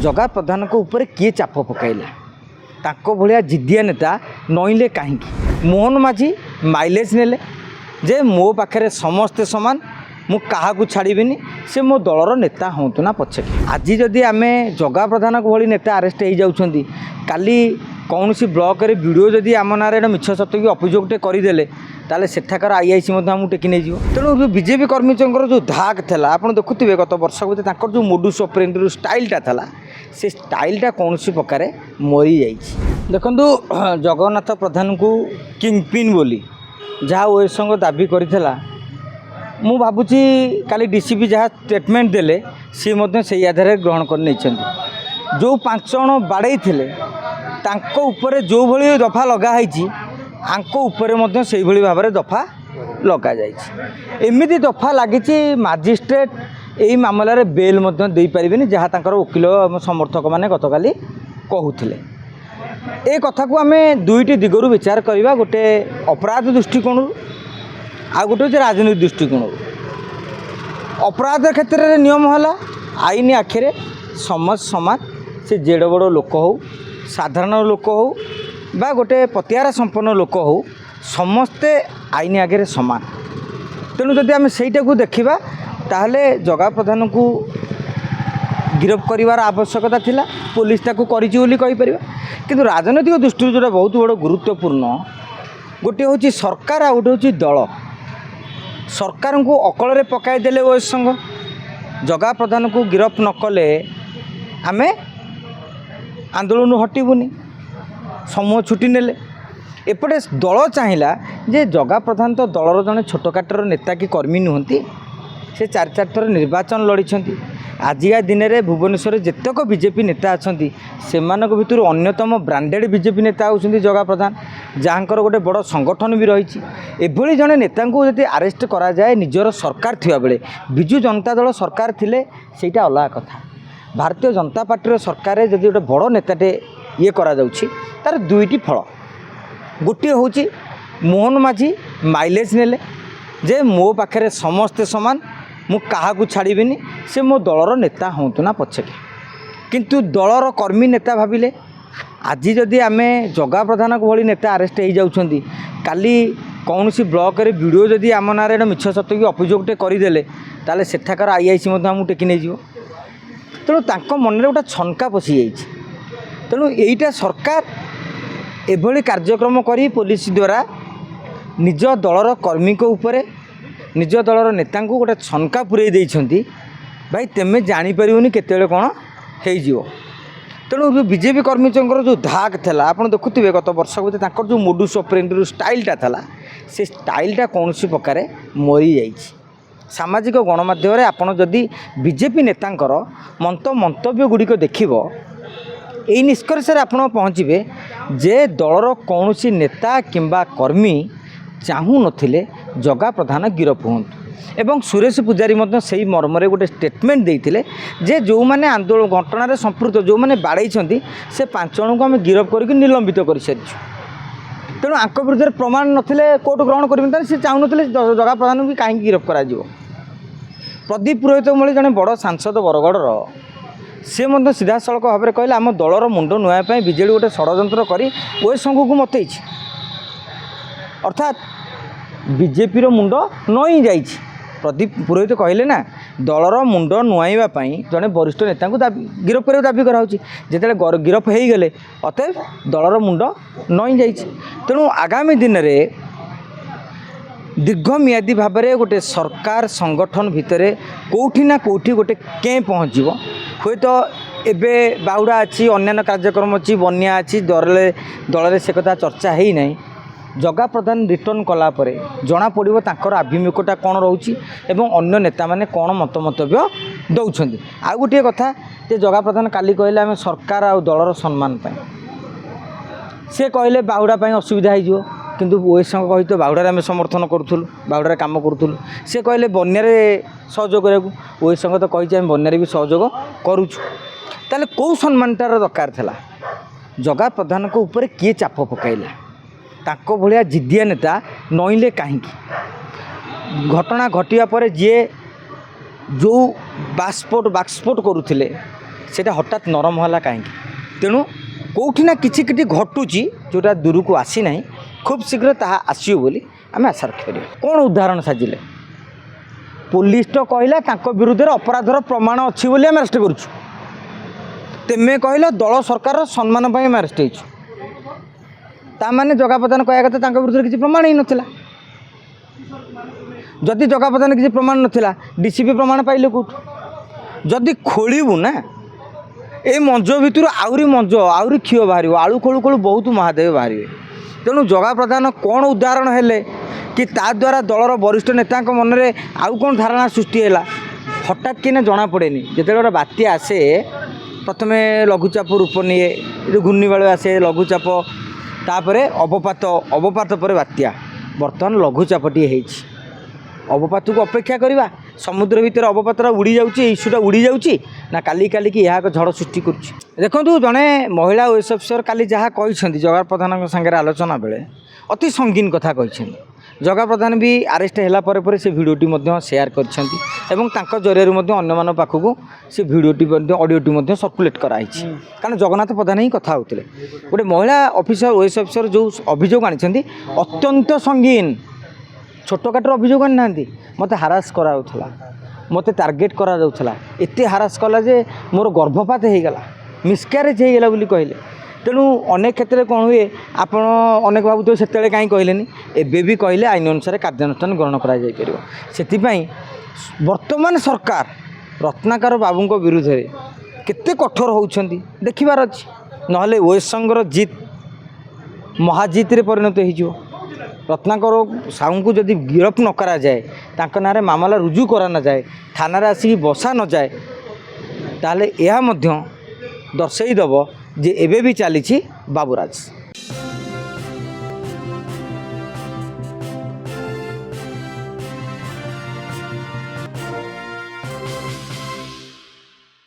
जगा प्रधान को ऊपर किए चाप पकाइला ताको भलिया जिद्दिया नेता नईले कहीं मोहन माझी माइलेज नेले जे मो पाखे समस्ते सामान मु क्या छाड़बी से मो दलर नेता हूँ ना पछे आज जदि आम जगा प्रधान भली नेता अरेस्ट हो जाउछंती काली कौन सी ब्लॉक रे वीडियो जदि आम ना मिछ सत्य अभियोगटे करदे ताले सेठाकर आईआईसी आमको टेकी नहीं तेणु जो बीजेपी कर्मी जो धाक था आप देखुए गत वर्ष भर जो मोडुस ऑपरेंडी स्टाइलटा था से स्टाइलटा कौन सी प्रकार मरी जा देखु जगन्नाथ प्रधान को किंगपिन बोली जहाँ ओएस संघ दाबी करथिला मु भावुची काली डीसीपी जहाँ स्टेटमेंट देले सी से आधार ग्रहण कर नहीं जो 5 जण बाड़े थिले तांको ऊपर जो भली दफा लगाई आंको ऊपर से भली भाव में दफा लगा जाइए एमती दफा लगी मजिस्ट्रेट यही मामलें बेल दे पारे जहाँ तांकर वकिल समर्थक मैंने गतकाली कहूले ए कथा को आम दुईटी दिगरु विचार करवा गोटे अपराध दृष्टिकोण आ गोटे हूँ राजनीति दृष्टिकोण अपराध क्षेत्र में नियम है आईन आखिरे समझ समान से जेड़ बड़ लोक हो साधारण लोक हो बा गोटे पतियारा संपन्न लोक हो समस्ते आईन आगे सामान तेणु जदि आम सहीटा को देखा ताहले जगा प्रधान को गिरफ करार आवश्यकता थिला पुलिस ताकू करिछि बोली कहि परिबा किंतु राजनैतिक दृष्टि जो बहुत बड़ गुरुत्वपूर्ण गोटे हूँ सरकार आ गोटे हूँ दल सरकार को अकल पकाईदेले ओएस संघ जगा प्रधान को गिरफ न कले आमे आंदोलन हटबूनी समूह छुट्टी नेले एपटे दल चाहिला जे जगा प्रधान तो दलर जड़े छोटकाटर नेता कि कर्मी नुहति से 4 थर निर्वाचन लड़ी आजिका दिन में भुवनेश्वर जेतक बीजेपी नेता अच्छा से भितर अन्यतम ब्रांडेड बीजेपी नेता होती जगा प्रधान जहाँकर गोटे बड़ संगठन भी रही एभली जड़े नेता को यदि आरेस्ट करा जाए निजर सरकार थिबा बेले बिजु जनता दल सरकार थिले सेटा अलग कथा भारतीय जनता पार्टी सरकार जदि गोटे बड़ नेताटे ये करा जाउछि तार दुईटी फल गोटे हूँ मोहन माझी माइलेज नेले जे मो पाखे समस्ते सामान मु क्या छाड़बी से मो दलर नेता हूँ ना पछे किंतु दलर कर्मी नेता भाविले आज जदि आम जगा प्रधान भली नेता अरेस्ट हो जाउछंती काली कौन सी ब्लॉक रे वीडियो जदि आम ना मिछ सत्य अभियोगटे करदे ताले सेठाकर आईआईसी आमको टेकी नहीं तेणु तांको मन में गोटे छनका पशि जाइए तेणु यहीटा सरकार एभली कार्यक्रम करी पुलिस द्वारा निज दलर कर्मी को ऊपर निज दलर नेता को गोटे छनका पुरई देइछंती भाई तेमे जानीपारूनी केतेबेले कौन हो तेणु जो बीजेपी कर्मी जो धाक था आप देखुए गत वर्ष भर जो मोडुस ऑपरेंडी स्टाइलटा था से स्टाइलटा कौन सी प्रकार मरी जाइए सामाजिक गणमाध्यम आपड़ जदि बीजेपी नेतांकर मंतव्य गुड़िक देखिब यही निष्कर्ष आप पहुँचे जे दलर कौन सी नेता किंबा कर्मी चाहू नथिले जगा प्रधान गिरफ हूँ एवं सुरेश पूजारी से मर्मरे गोटे स्टेटमेंट देते जे जो मैंने आंदोलन घटना संपृक्त जो मैंने बाड़े से 5 जन को आम गिरफ करके निलंबित कर सारी तेणु आंक विरुद्ध प्रमाण नथिले कोर्ट ग्रहण करें से चाहून जगा प्रधान भी कहीं गिरफ कर प्रदीप पुरोहित भली जड़े बड़ सांसद बरगढ़ से सीधा सड़क भाव में कहले आम दलर मुंड नुआई बीजेडी गोटे षड्यंत्र कर ओएस संघ को मतई अर्थात बीजेपी मुंड नई जाइए प्रदीप पुरोहित कहले ना दलर मुंड नुआईवाई जड़े वरिष्ठ नेता को गिरफ कर दाबी कराऊँच जिते गिरफ हो गले अतएव दलर मुंड नई जाइए तेणु आगामी दिन में दीर्घमियादी भाव में गोटे सरकार संगठन भितर कौटी ना कौटी गोटे के पहुँच हे तो एबे बाहुड़ा अच्छी अन्य कार्यक्रम अच्छी बन्या अच्छी दल से कथा चर्चा है ना जगा प्रधान रिटर्न कलापर जना पड़ो तांकर आभिमुख्यता कौन रोचे एवं अन्य नेता मैंने कौन मतमतव्य दौरान आ गोटे कथा जे जगा प्रधान काली कहले आम सरकार आ दलर सम्मान से कहले बाहुड़ा असुविधा हो किंतु ओएस संघ कही तो बाहुड़े आम समर्थन करूँ बाहुड़े कम करूँ से कहले बन्यारे सहयोग कराया ओएस संघ तो कही आम बन्यारे भी सहयोग करूँ ताले कौ सम्मानटार दरकार था जगा प्रधान को ऊपर किए चाप पकाइला ताको भलिया जिद्दिया नेता नईले कहीं घटना घटिया पर जी जो बास्फोट करुले ସେଇଟା ହଠାତ୍ ନରମ ହେଲା କାହିଁକି? ତେଣୁ କେଉଁଠି ନା କିଛି କିଛି ଘଟୁଛି ଯେଉଁଟା ଦୂରକୁ ଆସିନାହିଁ, ଖୁବ୍ ଶୀଘ୍ର ତାହା ଆସିବ ବୋଲି ଆମେ ଆଶା ରଖିପାରିବା। କ'ଣ ଉଦାହରଣ ସାଜିଲେ? ପୋଲିସ ତ କହିଲା ତାଙ୍କ ବିରୁଦ୍ଧରେ ଅପରାଧର ପ୍ରମାଣ ଅଛି ବୋଲି ଆମେ ଆରେଷ୍ଟ କରୁଛୁ। ତେମେ କହିଲ ଦଳ ସରକାରର ସମ୍ମାନ ପାଇଁ ଆମେ ଆରେଷ୍ଟ ହେଇଛୁ। ତାମାନେ ଜଗାପଦାନ କହିବା କଥା ତାଙ୍କ ବିରୁଦ୍ଧରେ କିଛି ପ୍ରମାଣ ହିଁ ନଥିଲା। ଯଦି ଜଗାପଦାନ କିଛି ପ୍ରମାଣ ନଥିଲା, ଡିସିପି ପ୍ରମାଣ ପାଇଲେ କେଉଁଠୁ? ଯଦି ଖୋଳିବୁ ନା ଏ ମଞ୍ଜ ଭିତରୁ ଆହୁରି ମଞ୍ଜ ଆହୁରି କ୍ଷୀୟ ବାହାରିବ, ଆଳୁ ଖୋଳୁ ଖୋଳୁ ବହୁତ ମହାଦେବ ବାହାରିବେ। ତେଣୁ ଜଗାପ୍ରଧାନ କ'ଣ ଉଦାହରଣ ହେଲେ କି ତା ଦ୍ୱାରା ଦଳର ବରିଷ୍ଠ ନେତାଙ୍କ ମନରେ ଆଉ କ'ଣ ଧାରଣା ସୃଷ୍ଟି ହେଲା ହଠାତ୍ କିନା ଜଣାପଡ଼େନି। ଯେତେବେଳେ ଗୋଟେ ବାତ୍ୟା ଆସେ ପ୍ରଥମେ ଲଘୁଚାପ ରୂପ ନିଏ, ଯେଉଁ ଘୂର୍ଣ୍ଣିବାଳ ଆସେ ଲଘୁଚାପ, ତାପରେ ଅବପାତ ପରେ ବାତ୍ୟା। ବର୍ତ୍ତମାନ ଲଘୁଚାପଟିଏ ହେଇଛି। ଅବପାତକୁ ଅପେକ୍ଷା କରିବା, ସମୁଦ୍ର ଭିତରେ ଅବପାତଟା ଉଡ଼ି ଯାଉଛି, ଏ ଇସ୍ୟୁଟା ଉଡ଼ି ଯାଉଛି ନା କାଲିକି ଏହା ଏକ ଝଡ଼ ସୃଷ୍ଟି କରୁଛି। ଦେଖନ୍ତୁ, ଜଣେ ମହିଳା OS ଅଫିସର କାଲି ଯାହା କହିଛନ୍ତି ଜଗାପ୍ରଧାନଙ୍କ ସାଙ୍ଗରେ ଆଲୋଚନା ବେଳେ ଅତି ସଙ୍ଗୀନ କଥା କହିଛନ୍ତି। ଜଗାପ୍ରଧାନ ବି ଆରେଷ୍ଟ ହେଲା ପରେ ସେ ଭିଡ଼ିଓଟି ମଧ୍ୟ ସେୟାର କରିଛନ୍ତି ଏବଂ ତାଙ୍କ ଜରିଆରେ ମଧ୍ୟ ଅନ୍ୟମାନଙ୍କ ପାଖକୁ ସେ ଭିଡ଼ିଓଟି ମଧ୍ୟ ଅଡ଼ିଓଟି ମଧ୍ୟ ସର୍କୁଲେଟ୍ କରାଯାଇଛି। କାରଣ ଜଗନ୍ନାଥ ପ୍ରଧାନ ହିଁ କଥା ହେଉଥିଲେ। ଗୋଟେ ମହିଳା ଅଫିସର OS ଅଫିସର ଯେଉଁ ଅଭିଯୋଗ ଆଣିଛନ୍ତି ଅତ୍ୟନ୍ତ ସଙ୍ଗୀନ, ଛୋଟକାଟର ଅଭିଯୋଗ ଆଣିନାହାନ୍ତି। ମୋତେ ହାରାସ କରାଯାଉଥିଲା, ମୋତେ ଟାର୍ଗେଟ୍ କରାଯାଉଥିଲା, ଏତେ ହାରାସ କଲା ଯେ ମୋର ଗର୍ଭପାତ ହେଇଗଲା, ମିସକ୍ୟାରେଜ୍ ହେଇଗଲା ବୋଲି କହିଲେ। ତେଣୁ ଅନେକ କ୍ଷେତ୍ରରେ କ'ଣ ହୁଏ, ଆପଣ ଅନେକ ଭାବୁଥିବେ ସେତେବେଳେ କାହିଁ କହିଲେନି, ଏବେ ବି କହିଲେ ଆଇନ ଅନୁସାରେ କାର୍ଯ୍ୟାନୁଷ୍ଠାନ ଗ୍ରହଣ କରାଯାଇପାରିବ। ସେଥିପାଇଁ ବର୍ତ୍ତମାନ ସରକାର ରତ୍ନାକର ବାବୁଙ୍କ ବିରୁଦ୍ଧରେ କେତେ କଠୋର ହେଉଛନ୍ତି ଦେଖିବାର ଅଛି। ନହେଲେ OS ସଂଘର ଜିତ୍ ମହାଜିତରେ ପରିଣତ ହୋଇଯିବ। ରତ୍ନାକର ସାହୁଙ୍କୁ ଯଦି ଗିରଫ ନ କରାଯାଏ, ତାଙ୍କ ନାଁରେ ମାମଲା ରୁଜୁ କରାନଯାଏ, ଥାନାରେ ଆସିକି ବସା ନଯାଏ, ତାହେଲେ ଏହା ମଧ୍ୟ ଦର୍ଶାଇ ଦେବ ଯେ ଏବେ ବି ଚାଲିଛି ବାବୁରାଜ।